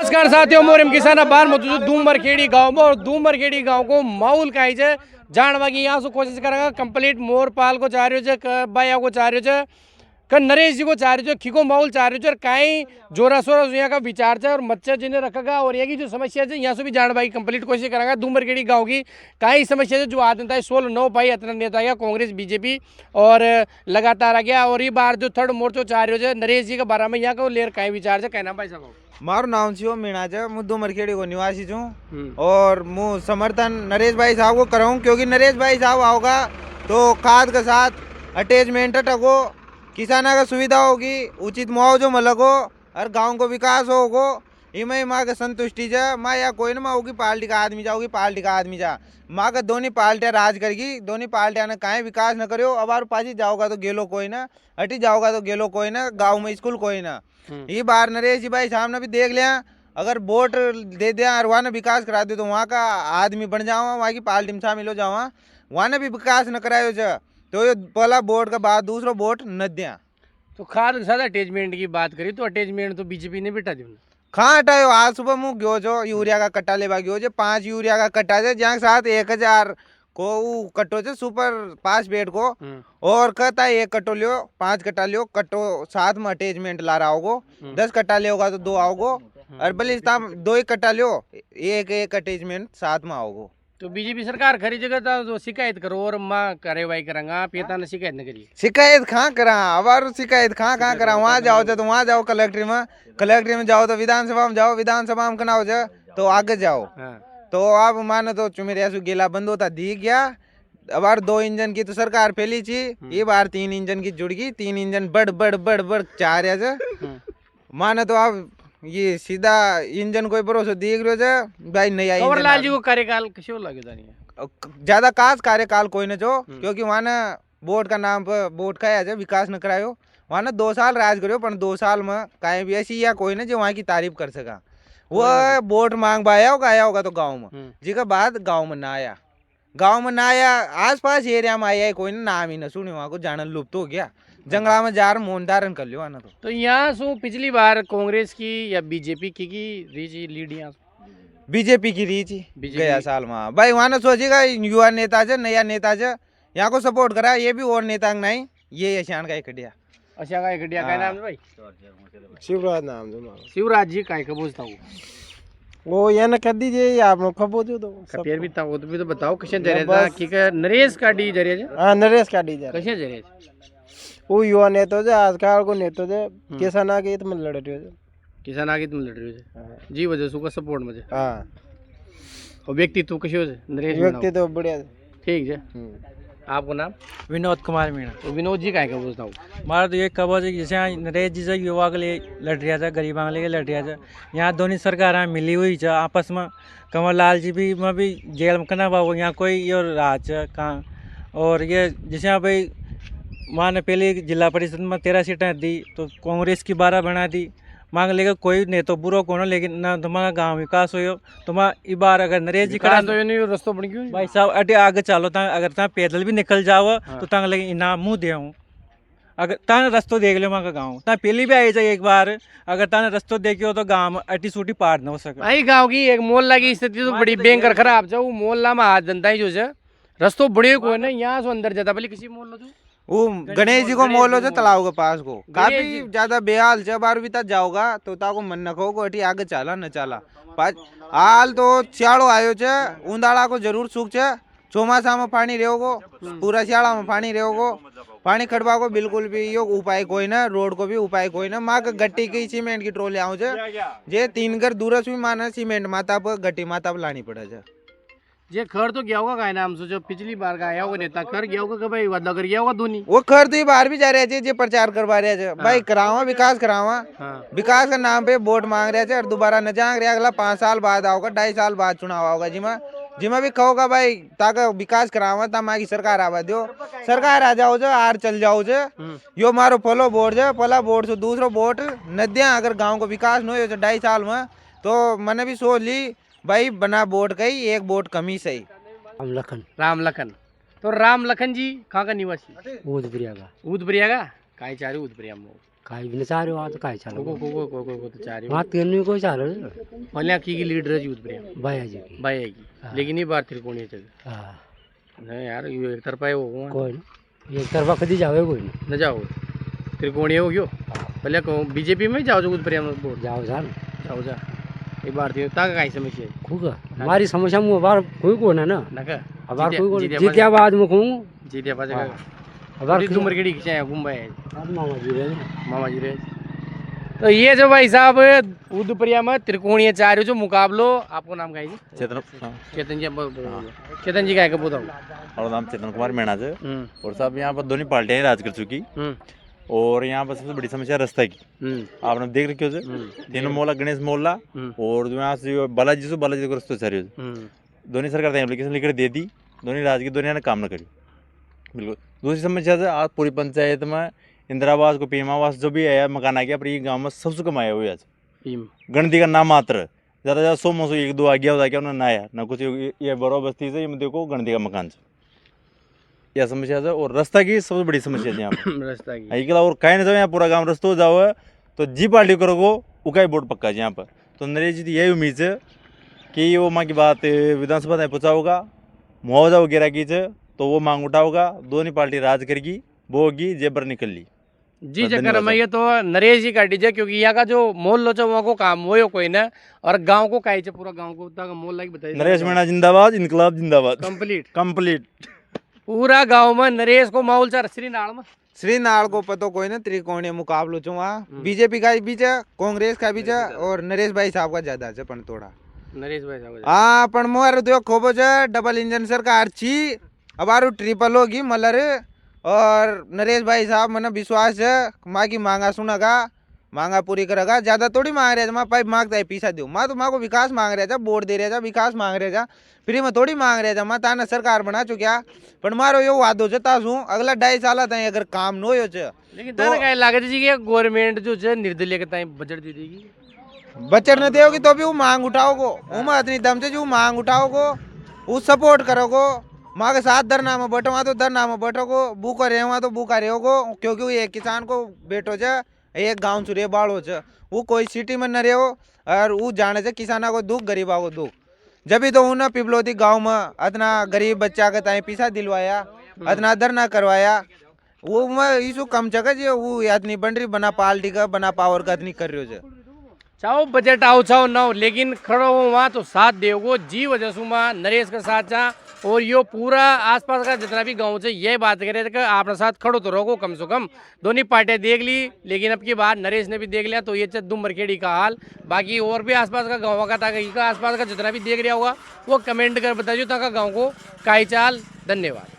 नमस्कार साथियों, मोरम किसान बार मौजूद दूमरखेड़ी गांव में और दूमरखेड़ी गांव को माहौल का है जानवा की यहाँ से कोशिश करेगा कंप्लीट मोर पाल को चाह रहे हो बाया को चाह रहे हो क नरेश जी को चाह रहे हो खिको माहौल चाह रहे हो कहीं जोरा सोरा यहाँ का विचार है और मच्छर जिन्हें रखेगा और यहाँ की जो समस्या है यहाँ से भी जानवा की कंप्लीट कोशिश करेगा दूमरखेड़ी गाँव की कहीं समस्या है जो आदमी था 16 9 पाई इतना नेता गया कांग्रेस बीजेपी और लगातार आ गया और ये बार जो थर्ड मोर्चो चाह रहे हो नरेश जी के बारे में यहाँ को लेर कहीं विचार है कहना भाई साहब मारू नाम छो मीणा है मु दूमरखेड़ी को निवासी छूँ और मु समर्थन नरेश भाई साहब को कराऊँ क्योंकि नरेश भाई साहब आओगा तो खाद के साथ अटैचमेंट टको किसाना का सुविधा होगी उचित मुआवजो मलगो और गांव को विकास होगो इमे माँ के संतुष्टि जा माँ या कोई ना माँ होगी पार्टी का आदमी जाओगी पार्टी का आदमी जा माँ का दोनों पार्टियाँ राज करेगी दोनों पार्टियाँ ने काहे विकास न करो अब पाजी जाओगा तो गेलो कोई ना अटी जाओगा तो गेलो कोई ना गाँव में स्कूल कोई ना ये बार नरेश जी भाई साहब ने भी देख लिया अगर वोट दे दिया और वहाँ ने विकास करा दे तो वहाँ का आदमी बन जाओ वहाँ की पार्टी में शामिल हो जाओ वहाँ ने भी विकास न करायो तो ये पहला वोट का बाद दूसरा वोट न दिया। तो खाद के साथ अटैचमेंट की बात करी तो अटैचमेंट तो बीजेपी ने बिठा दिया कहाँ हटायो आज सुबह मुँह गयो जो यूरिया का कट्टा लेवा गयो जो 5 यूरिया का कट्टा है जहाँ साथ 1000 को कट्टो से सुपर 5 बेड को और कहता है 1 कट्टो लियो 5 कट्टा लियो कट्टो साथ में अटैचमेंट ला रहा होगो 10 कट्टा लियोगा तो 2 आओगो और भले 2 ही कट्टा लियो एक अटैचमेंट साथ में आओगो। तो बीजेपी सरकार खरी जगह तो शिकायत करो और माँ कार्यवाही करेंगा पिता ने शिकायत न करी शिकायत कहाँ करा अब शिकायत कहाँ करा वहाँ जाओ तो वहाँ जाओ कलेक्ट्री में जाओ तो विधानसभा में जाओ विधानसभा में कनाओ जा तो आगे जाओ तो आप मानो तो चुमेरिया से गेला बंद होता दी गया अब 2 इंजन की तो सरकार फैली थी ये बार 3 इंजन की जुड़ गई 3 इंजन बढ़ चाह रहा मानो तो आप ये सीधा इंजन कोई भरोसा देख रहे हो भाई नहीं आई कंवरलाल जी को कार्यकाल किसी लगे ज्यादा खास कार्यकाल कोई न जो क्योंकि वहाँ ना वोट का नाम पर वोट खाया जाए विकास न करायो वहाँ ना 2 साल राज करो पर 2 साल में कहीं भी ऐसी या कोई ना जो वहाँ की तारीफ कर सका वो वोट मांग पाया होगा आया होगा तो गाँव में जिसके बाद गाँव में ना आया आस पास एरिया में आया कोई ना नाम ही न सुने वहाँ को जाना लुप्त हो गया जंगला में जार मोहन धारण कर लियो आना तो यहाँ सो पिछली बार कांग्रेस की या बीजेपी की रीची लीड यहाँ बीजेपी की रीची गया साल में भाई वहाँ ने सोचेगा युवा नेता है नया नेता है यहाँ को सपोर्ट करा ये भी और नेता नहीं ये अशान का इकटिया का नाम है भाई शिवराज नाम शिवराज जी का पूछता हूँ वो ये न कर दीजिए आप खबो तो फिर भी वो तो बताओ कैसे जरे था कि नरेश का डी जरे हां नरेश का डी जरे कैसे जरे वो युवा नेता जो आजकल को नेता जो किसान आगे तो लड़ रहे हो किसान आगे तुम लड़ रहे हो जी वजह से सपोर्ट मुझे हां और व्यक्तित्व कैसे हो नरेश व्यक्ति तो बढ़िया ठीक है आपको नाम विनोद कुमार मीणा तो विनोद जी का पूछता हूँ हमारा तो ये कब जैसे नरेश जी से युवा के लिए लड़ रहा था गरीबों के लिए लड़ रहा था यहाँ दोनों सरकार मिली हुई है आपस में कंवरलाल जी भी में भी जेल में करना पाओ यहाँ कोई और राज कहाँ और ये जैसे भाई माँ ने पहले जिला परिषद में 13 सीटें दी तो कांग्रेस की 12 बना दी मांग लेगा कोई नहीं तो बुरा कौन लेकिन ना तुम्हारा गांव विकास हो तुम्हारा बार अगर नरेश जी करा तो नहीं रस्तो बन क्यों भाई साहब अटे आगे चलो ता अगर ता पैदल भी निकल जाओ तो ता लगे इनाम मुँह दे अगर ता रस्तो देख लो वहाँ का गाँव ता पहले भी आई जाए एक बार अगर ता रस्तो देखियो तो गाँव में अटी सूटी पार न हो सके भाई गाँव की एक मोहल्ला की स्थिति तो बड़ी भयंकर खराब है वो मोहल्ला में हाथ जनता ही जो है रस्तो बड़े को है ना यहाँ से अंदर जाता पहले किसी मोहल्ला वो गणेश जी को मोल हो तालाब के पास को काफी ज्यादा बेहाल जब बार भी जाओगा तो ताको मन रखो को अटी आगे चला न चला हाल तो सियाड़ो आयो छे उंदाड़ा को जरूर सूख छे चौमासा में पानी रहेगो पूरा सियाड़ा में पानी रहेगो पानी खड़वा को बिल्कुल भी यो उपाय कोई ना रोड को भी उपाय कोई ना माँ गट्टी की सीमेंट की ट्रोली आऊ जे 3 घर दूर भी माना सीमेंट माता पर गट्टी माता पर लानी पड़े छे जे खर तो गया होगा का नाम सोचो पिछली बार का आया होगा नेता खर गया होगा कि भाई वादा कर गया होगा दोनी वो खर तो बाहर भी जा रहे थे जे प्रचार करवा रहे थे भाई करावा विकास करावा विकास का नाम पे वोट मांग रहे थे और दोबारा न जांग रहे अगला 5 साल बाद आओगा 2.5 साल बाद चुनाव होगा जिमा भी कहोगा भाई ताकि विकास करावा ता माँ की सरकार आवा दो सरकार आ जाओ जो आर चल जाओ जो यो मारो पहलो वोट जो पहला वोट से दूसरो वोट नदियाँ अगर गाँव को विकास न हो 2.5 साल में तो मैंने भी सोच ली भाई बना वोट कही 1 वोट कमी सही राम लखन तो राम लखन जी कहाँ का निवासी उदबरिया का काय चारे उदबरिया में काही भी चाह रहे हो तो काही चालो को तो चाह रही वहाँ तीन कोई चाह रहे हो पहले की लीडर है यूथ प्रिया भैया जी की भाई की हाँ। लेकिन ये बार त्रिकोणीय चल हाँ नहीं यार ये एक तरफा है वो कोई नहीं एक तरफा कदी जावे कोई नहीं न जाओ त्रिकोणीय हो गयो पहले को बीजेपी में जाओ जो यूथ प्रिया में वोट जाओ जा जाओ जा एक बार थी ताका काही समस्या है खूब हमारी समस्या में बार कोई को ना ना नका अबार कोई को जीत्या बाद में कहूँ जीते पास का अबार अबार उम्र केड़ी खिंचाया घूम है मामा जी रहे मामा जी रे तो ये जो भाई साहब उदयपुरिया में त्रिकोणीय चार जो मुकाबलो आपको नाम का है जी चेतन चेतन जी चेतन जी का है बताओ और नाम चेतन कुमार मीणा है और साहब यहाँ पर दोनों पार्टियां राज कर चुकी और यहाँ पर सबसे बड़ी समस्या रास्ता की आपने देख रखी हो तीनों मोहल्ला गणेश मोहल्ला और जो यहाँ से बालाजी को रस्तो चाह दोनों सरकार ने एप्लीकेशन लिख दे दी दोनों राज्य की दोनों ने काम न करी बिल्कुल दूसरी समस्या से आज पूरी पंचायत में इंदिरा आवास को पीएम आवास जो भी आया मकान आ गया पर ये गांव में सबसे कम आया हुआ आज गणती का नाम मात्र ज़्यादा ज़्यादा 100 में से 1-2 आ गया उन्होंने ना आया ना कुछ ये बड़ो बस्ती से ये देखो गणती का मकान से यह समस्या है और रास्ता की सबसे बड़ी समस्या है यहाँ पर रास्ता की अकेला और कहीं नहीं जाओ यहाँ पूरा गाँव रस्तो जाओ तो जी पार्टी करोगो उका ही बोर्ड पक्का है यहाँ पर तो नरेश जी यही उम्मीद है कि वो माँ की बात विधानसभा में पहुँचाओगा मुआवजा वगैरह की तो वो मांग उठाओगा दोनों पार्टी राज करेगी वो होगी जेबर निकल ली जी चक्कर में ये तो नरेश जी का डीजे क्योंकि यहाँ का जो मोहल्लो जो वहाँ को काम हो कोई ना और गांव को काई पूरा गांव को उतना मोहल्ला की बताइए नरेश मीणा जिंदाबाद इनकलाब जिंदाबाद कंप्लीट पूरा गांव में नरेश को माहौल चार श्रीनाल में श्रीनाल को पतो कोई ना त्रिकोणीय मुकाबलो छो वहाँ बीजेपी का भी है कांग्रेस का भी है और नरेश भाई साहब का ज्यादा है पण थोड़ा नरेश भाई साहब हाँ पण मोर उद्योग खोबो है डबल इंजन सरकार छी अब आरू ट्रिपल होगी मलर और नरेश भाई साहब मैंने विश्वास है माँ की मांगा सुनेगा मांगा पूरी करेगा ज्यादा थोड़ी मांग रहे माँ पाइप मांगता है पीछा दो माँ तो माँ को विकास मांग रहे था वोट दे रहे था विकास मांग रहे था फ्री में थोड़ी मांग रहे था माँ ताना सरकार बना चुका पर मारो यो वादो जता छू अगला 2.5 साल ताई अगर काम न हो लेकिन ताना का लागे जी कि गवर्नमेंट जो है निर्दलीय के ताई बजट दे देगी बजट न देगी तो भी वो मांग उठाओगो उमा इतनी दम से जो मांग उठाओगो वो सपोर्ट करोगो माँ के साथ धरना में बैठो वहाँ तो धरना में बैठोगो भूखा रहे वहाँ तो भूखा रहोगो क्योंकि वो एक किसान को बैठो जा एक गाँव चुरे बाढ़ो छ वो कोई सिटी में न रहो और वो जाने से किसाना को दुख गरीबा को दुख जब भी तो उन्हें पिपलोदी गांव में इतना गरीब बच्चा का ताई पीछा दिलवाया इतना धरना करवाया वो मैं इसको कम जगह जो वो इतनी बन रही बना पार्टी का बना पावर का इतनी कर रही हो चाहो बजट आओ चाहो ना हो लेकिन खड़ो हो वहाँ तो साथ देगो जी वजह से वहाँ नरेश का साथ जा और यो पूरा आसपास का जितना भी गांव से ये बात करे कि आपने साथ खड़ो तो रहो कम से कम दोनों पार्टियां देख ली लेकिन अब की बात नरेश ने भी देख लिया तो ये दुम्बरखेड़ी का हाल बाकी और भी आसपास का गाँव का आसपास का जितना भी देख रहा होगा वो कमेंट कर बताइए ताकि गाँव को काई चाल धन्यवाद।